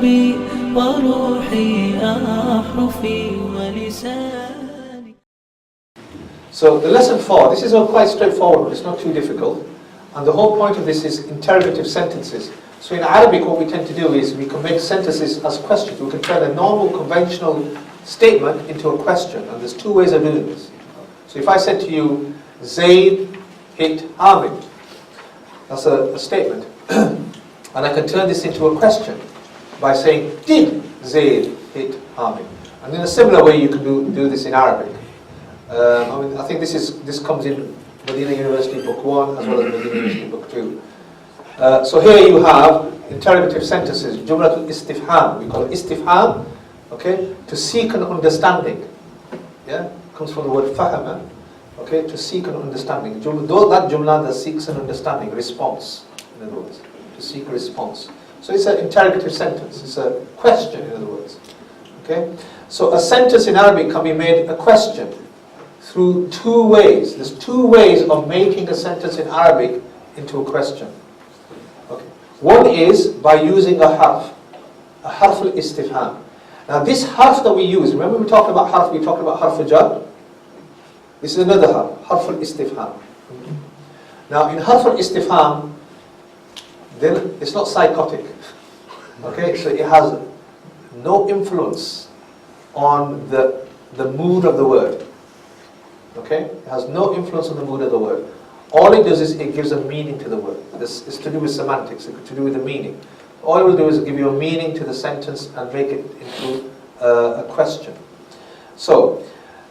قلبي وروحي أحرفي ولساني. So the lesson 4, this is quite straightforward, but it's not too difficult. And the whole point of this is interrogative sentences. So in Arabic what we tend to do is we can make sentences as questions. We can turn a normal conventional statement into a question, and there's two ways of doing this. So if I said to you, Zayd hit Hamid, that's a statement. And I can turn this into a question by saying, did Zayd hit Hamid? And in a similar way you can do this in Arabic. I think this comes in Medina University Book 1 as well as Medina University Book 2. So here you have interrogative sentences, Jumlatul Istifham. We call it Istifham, okay, to seek an understanding. Yeah, comes from the word fahama, okay, to seek an understanding. That Jumla that seeks an understanding, response, in other words, to seek a response. So it's an interrogative sentence, it's a question, in other words. Okay, so a sentence in Arabic can be made a question through two ways. There's two ways of making a sentence in Arabic into a question. Okay. One is by using a harf al-istifham. Now this harf that we use, remember we talked about harf, we talked about harf al-jar? This is another harf al-istifham. Now in harf al-istifham, then it's not psychotic. Okay, so it has no influence on the mood of the word. Okay, it has no influence on the mood of the word. All it does is it gives a meaning to the word. This is to do with semantics, it's to do with the meaning. All it will do is give you a meaning to the sentence and make it into a question. So,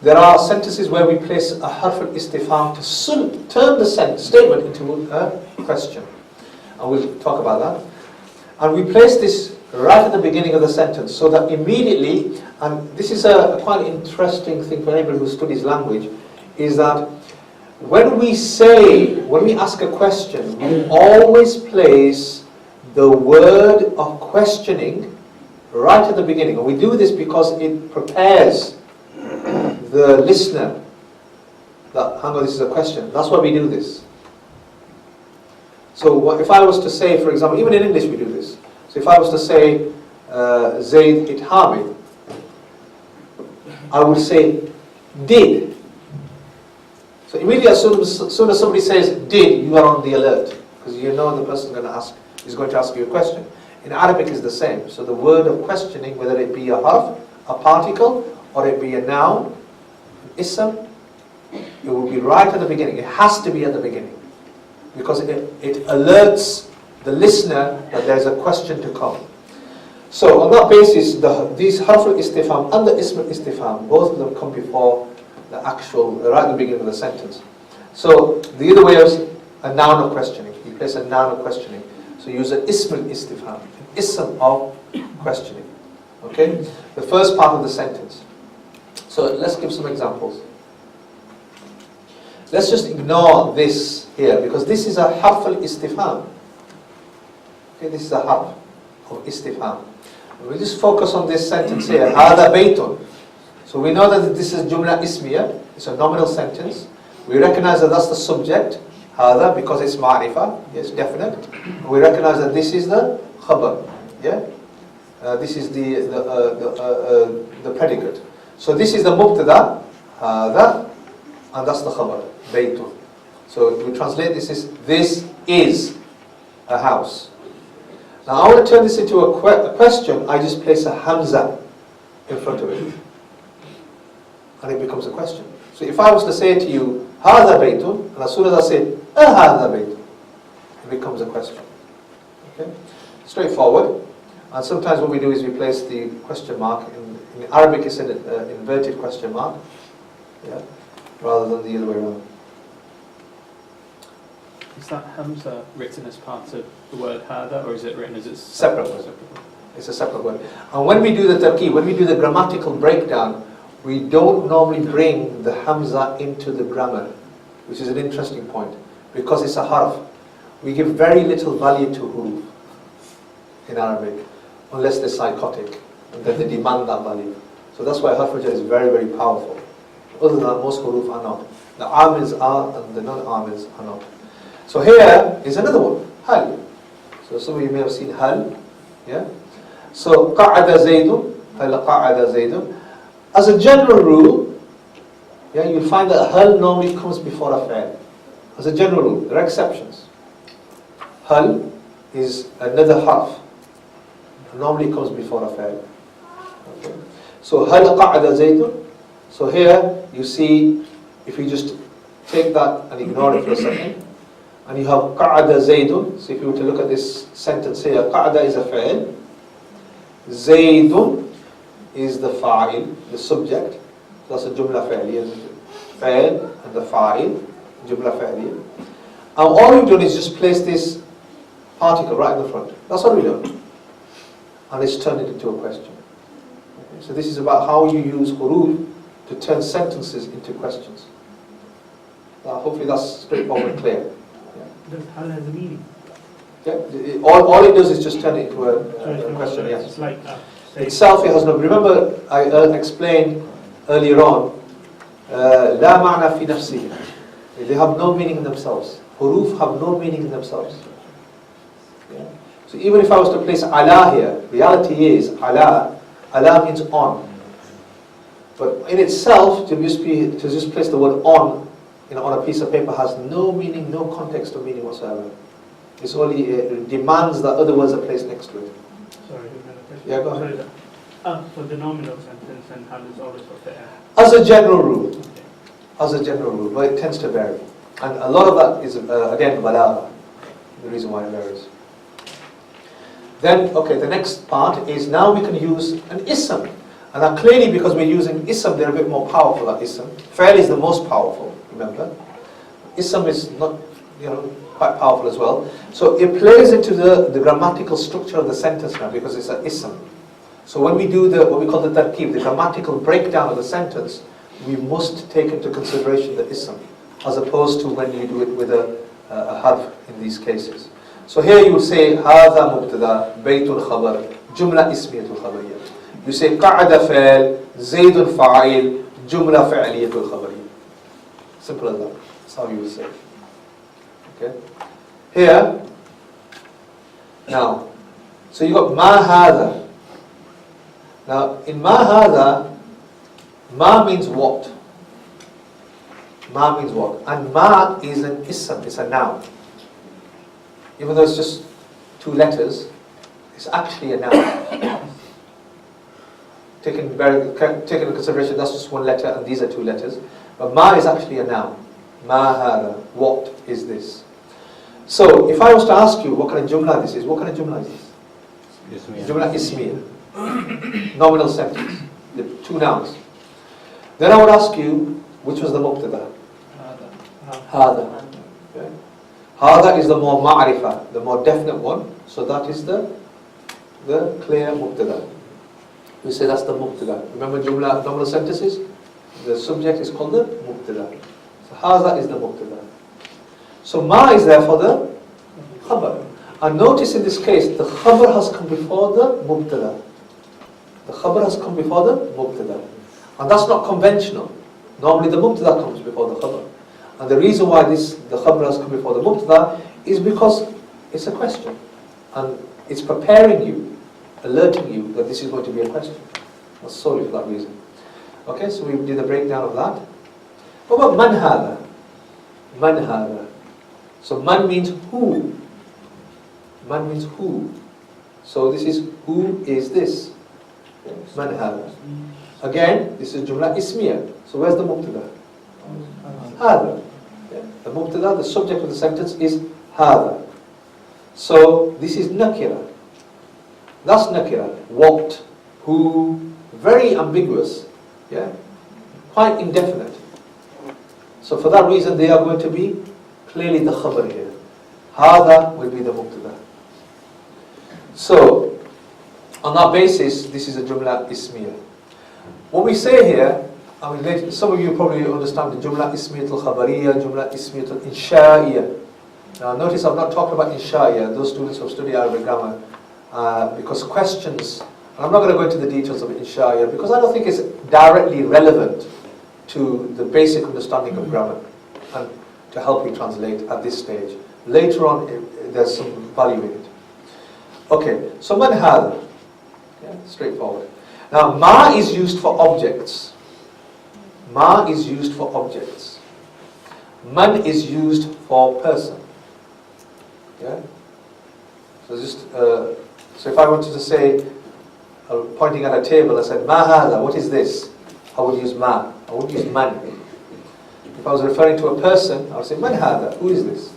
there are sentences where we place a harf al-istifham to turn the statement into a question. And we'll talk about that. And we place this right at the beginning of the sentence so that immediately, and this is a quite interesting thing for anybody who studies language, is that when we ask a question, we always place the word of questioning right at the beginning. And we do this because it prepares the listener that, hang on, this is a question. That's why we do this. So if I was to say, for example, even in English we do this. So if I was to say, Zayd hit Hamid, I would say, did. So immediately as soon as somebody says did, you are on the alert, because you know the person is going to ask you a question. In Arabic is the same. So the word of questioning, whether it be a harf, a particle, or it be a noun, ism, it will be right at the beginning. It has to be at the beginning, because it alerts the listener that there is a question to come. So on that basis, these harf al-istifham and the ism al-istifham, both of them come before the actual, right at the beginning of the sentence. So the other way is a noun of questioning. You place a noun of questioning. So use an ism al-istifham, an ism of questioning. Okay? The first part of the sentence. So let's give some examples. Let's just ignore this here, because this is a harf al-istifham. Okay, this is a harf of istifham. We'll just focus on this sentence here. هذا بيت. So we know that this is jumla ismiya, it's a nominal sentence. We recognize that that's the subject, هذا, because it's ma'rifah, it's definite. We recognize that this is the khabar, yeah? This is the predicate. So this is the mubtada, هذا, and that's the khabar, baytun. So we translate this is a house. Now I want to turn this into a question. I just place a hamza in front of it, and it becomes a question. So if I was to say to you, هذا بيت, and as soon as I say, هذا بيت, it becomes a question. Okay? Straightforward. And sometimes what we do is we place the question mark. In Arabic it's an inverted question mark, yeah, rather than the other way around. Is that hamza written as part of the word hada, or is it written as its separate word? It's a separate word. And when we do the tarkib, when we do the grammatical breakdown, we don't normally bring the hamza into the grammar, which is an interesting point, because it's a harf. We give very little value to huruf in Arabic, unless they're psychotic, and then they demand that value. So that's why harf is very, very powerful. Other than that, most huruf are not. The amils are, and the non-amils are not. So here is another one, hal. So some of you may have seen hal, yeah? So qa'ada zaydun, hal qa'ada zaydun. As a general rule, yeah, you'll find that hal normally comes before a fi'l. As a general rule, there are exceptions. Hal is another harf. Normally comes before a fi'l. Okay. So hal qa'ada zaydun. So here you see, if you just take that and ignore it for a second, and you have qa'ada zaydun. So if you were to look at this sentence here, qa'ada is a fi'l, zaydun is the fa'il, the subject. That's a jumla fi'liya, fi'l and the fa'il, jumla fi'liya. And all we've done is just place this particle right in the front. That's all we've done. And it's turned it into a question. Okay. So this is about how you use huruf to turn sentences into questions. Hopefully that's straightforward and clear. Does hal has a meaning? Yeah. All it does is just turn it into a question. Yes. It's like Itself, it has no. Remember, I explained earlier on. لا معنى في نفسه. They have no meaning in themselves. Huruf have no meaning in themselves. Yeah. So even if I was to place ala here, reality is ala means on. But in itself, to just place the word on, on a piece of paper has no meaning, no context or meaning whatsoever. It's only it demands that other words are placed next to it. Sorry, another question. Yeah, go ahead. For the nominal sentence, and hal is always for fi'l. As a general rule, but it tends to vary. And a lot of that is, again, balagha, the reason why it varies. Then, okay, the next part is now we can use an ism. And now clearly because we're using ism, they're a bit more powerful than ism. Fi'l is the most powerful, remember. Ism is not, quite powerful as well. So it plays into the grammatical structure of the sentence now because it's an ism. So when we do what we call the tarkib, the grammatical breakdown of the sentence, we must take into consideration the ism, as opposed to when you do it with a harf in these cases. So here you will say, هذا مبتدا بيت الخبر جملة اسمية الخبرية. You say قعد فعل زيد فاعل جملة فعلية الخبرية. Simple as that. That's how you will say. Okay. Here, now, so you got ما هذا. Now, in ma hada, ma means what? Ma means what? And ma is an ism, it's a noun. Even though it's just two letters, it's actually a noun. Taking into consideration that's just one letter and these are two letters. But ma is actually a noun. Ma hada, what is this? So, if I was to ask you what kind of jumla this is, what kind of jumla is this? Jumla ismiya. Nominal sentence, the two nouns. Then I would ask you, which was the mubtada? Hada. Okay. Hada is the more ma'rifah, the more definite one. So that is the clear mubtada. We say that's the mubtada. Remember jumla nominal sentences? The subject is called the mubtada. So hada is the mubtada. So ma is there for the khabar. And notice in this case, the khabar has come before the mubtada. The khabar has come before the mubtada. And that's not conventional. Normally the mubtada comes before the khabar. And the reason why the khabar has come before the mubtada is because it's a question. And it's preparing you, alerting you that this is going to be a question. That's solely for that reason. Okay, so we did a breakdown of that. What about man hada? Man hada. So man means who. Man means who. So this is who is this? Man hada. Again, this is jumla ismiya. So where's the mubtada? Hada. The mubtada, the subject of the sentence is hada. So this is nakira. That's nakira. What? Who? Very ambiguous. Yeah? Quite indefinite. So for that reason they are going to be clearly the khabar here. Hada will be the mubtada. So on that basis, this is a jumla ismiya. What we say here, some of you probably understand the jumla ismiyatul khabariya, jumla ismiyatul insha'iyya. Now notice I've not talked about insha'iyya, those students who have studied Arabic grammar, because questions, and I'm not going to go into the details of insha'iyya, because I don't think it's directly relevant to the basic understanding of grammar, and to help you translate at this stage. Later on, there's some value in it. Okay, so man hada. Yeah, straightforward. Now, ma is used for objects. Ma is used for objects. Man is used for person. Yeah. So so if I wanted to say, pointing at a table, I said, "Ma hada," what is this? I would use ma. I would use man. If I was referring to a person, I would say, "Man hada," who is this?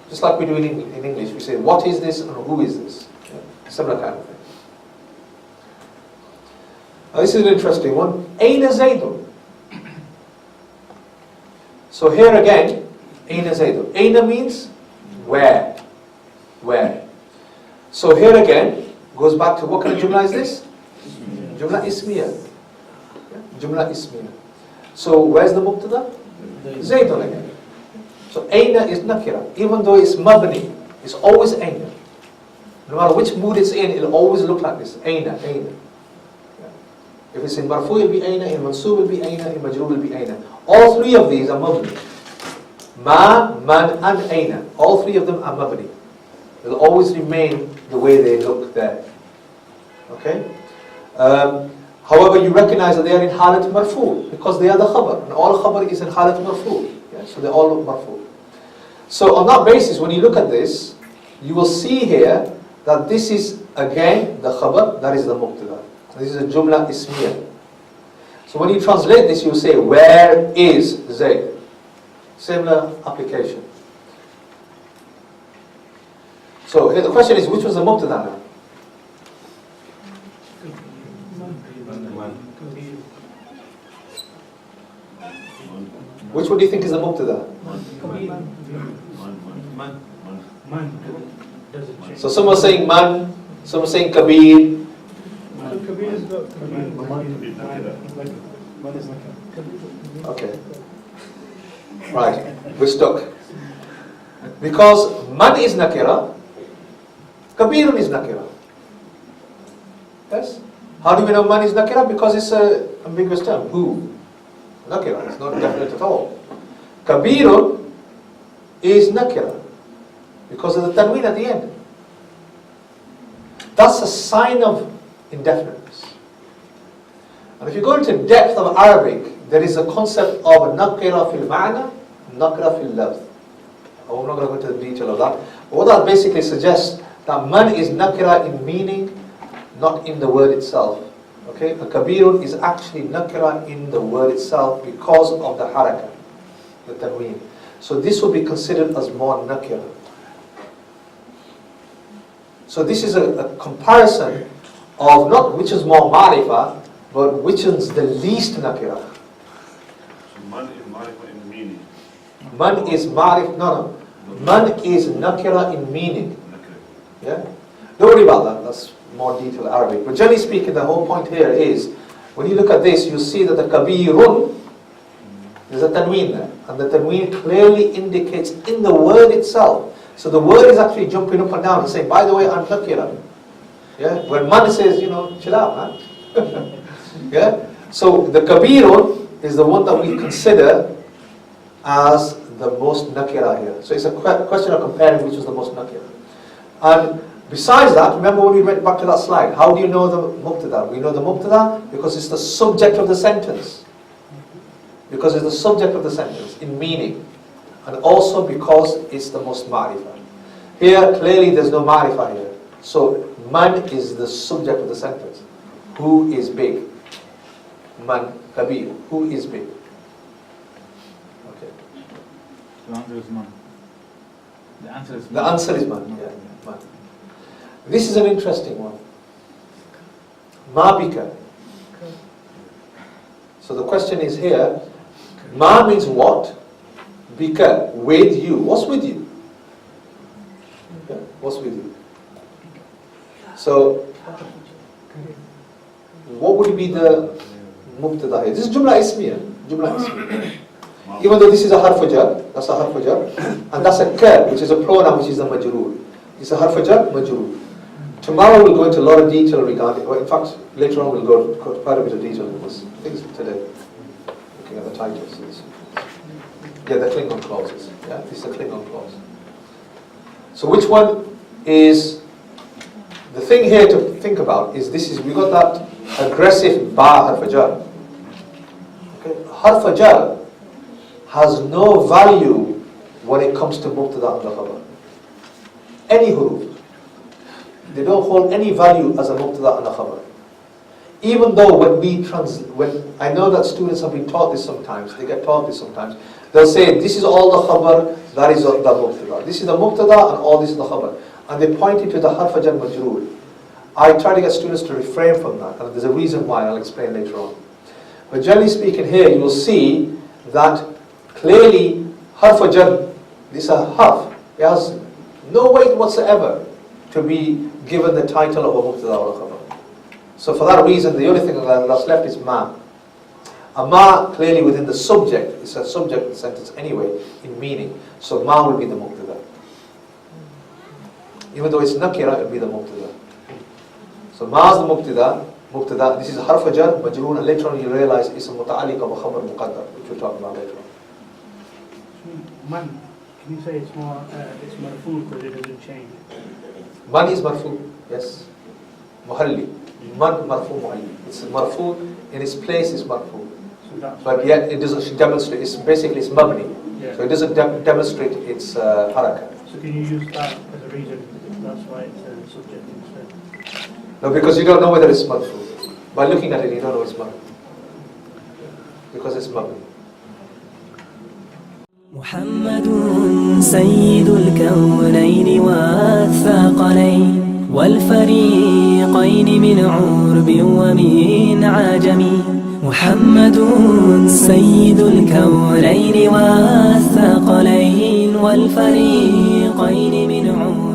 Just like we do in English, we say, "What is this?" and "Who is this?" Yeah. Similar kind of thing. Now, this is an interesting one. Aina Zaydun. So here again, Aina Zaydun. Aina means where. Where. So here again, goes back to what kind of jumla is this? Jumla ismiya. Jumla ismiya. So where's the mubtada? Zaydun again. So Aina is nakira. Even though it's mabni, it's always Aina. No matter which mood it's in, it'll always look like this. Aina, Aina. If it's in marfu, it'll be Aina. In mansub, it'll be Aina. In majrur, it'll be Aina. All three of these are mabni. Ma, man, and Aina. All three of them are mabni. They'll always remain the way they look there. Okay? However, you recognize that they are in halat marfu because they are the khabar. And all khabar is in halat marfu. Yeah? So they all look marfu. So on that basis, when you look at this, you will see here that this is again the khabar, that is the mubtada. This is a jumla ismiya. So when you translate this, you say, where is Zayd? Similar application. So here the question is, which was the mubtada now? Which one do you think is the mubtada? So some are saying man, some are saying kabir. Okay. Right, we're stuck. Because man is nakira, kabirun is nakira. Yes? How do we know man is nakira? Because it's an ambiguous term. Who? Nakira, it's not definite at all. Kabirun is nakira because of the tanween at the end. That's a sign of indefiniteness. And if you go into depth of Arabic, there is a concept of nakira fil ma'na, nakira fil lafz. I'm not going to go into the detail of that. But what that basically suggests that man is nakira in meaning, not in the word itself. Okay, a kabirun is actually nakira in the word itself because of the haraka, the tanween. So this will be considered as more nakira. So this is a comparison of not which is more ma'rifah, but which is the least nakira. So man is ma'rifah in meaning. Man is ma'rif, no. Man is nakira in meaning. Yeah? Don't worry about that, that's more detailed Arabic. But generally speaking, the whole point here is, when you look at this, you see that the kabirun, there's a tanween there. And the tanween clearly indicates in the word itself. So the word is actually jumping up and down and saying, by the way, I'm nakira. Yeah? When man says, chill out, man. Yeah? So the kabirun is the one that we consider as the most nakira here. So it's a question of comparing which was the most nakira. And besides that, remember when we went back to that slide, how do you know the mubtada? We know the mubtada because it's the subject of the sentence. Because it's the subject of the sentence in meaning. And also because it's the most ma'rifah. Here, clearly there's no ma'rifah here. So, man is the subject of the sentence. Who is big? Man, kabir. Who is big? Okay. The answer is man. The answer is man. The answer is man. Yeah, man. This is an interesting one. Ma bika. So the question is here, ma means what? Bika, with you. What's with you? Okay. What's with you? So, what would be the mubtada here? This is jumla ismiya. Jumla ismiya. Even though this is a harf jar, that's a harf jar, and that's a ka, which is a pronoun, which is a majroor. It's a harf jar, majroor. Tomorrow we'll go into a lot of detail regarding, well, in fact, later on we'll go to quite a bit of detail in this. I think it's today, looking at the titles. Yeah, the Klingon clauses. Yeah, this is a Klingon clause. So which one is the thing here to think about is we got that aggressive ba harf jar. Okay? Harf jar has no value when it comes to mubtada and the khabar. Any huruf. They don't hold any value as a mubtada and a khabar. Even though when I know that students have been taught this sometimes, they get taught this sometimes, they'll say, this is all the khabar, that is the mubtada. This is the mubtada and all this is the khabar. And they point it to the harf jar majroor. I try to get students to refrain from that, and there's a reason why I'll explain later on. But generally speaking here, you will see that clearly harf jar, this is a harf, it has no weight whatsoever to be given the title of a mubtada or a khabar. So for that reason, the only thing that's left is ma. A ma clearly within the subject, it's a subject sentence anyway, in meaning. So ma will be the mubtada. Even though it's nakira, it will be the mubtada. So ma is the mubtada, this is harf jar, majroor, and later on you realize it's a muta'alliq of a khabar muqaddar, which we'll talk about later on. Man, can you say it's more, it's marfu because it doesn't change? Man is marfu, yes. Muhalli. Man marfu muhalli. It's marfu, in its place is marfu. So But yet it doesn't demonstrate, it's basically it's mabni. Yeah. So it doesn't demonstrate its haraka. So can you use that as a reason? That's why it's a subject instead. No, because you don't know whether it's marfu. By looking at it, you don't know it's marfu. Because it's mabni. محمد سيد الكونين والثقلين والفريقين من عرب ومن عجم محمد سيد الكونين والثقلين والفريقين من عرب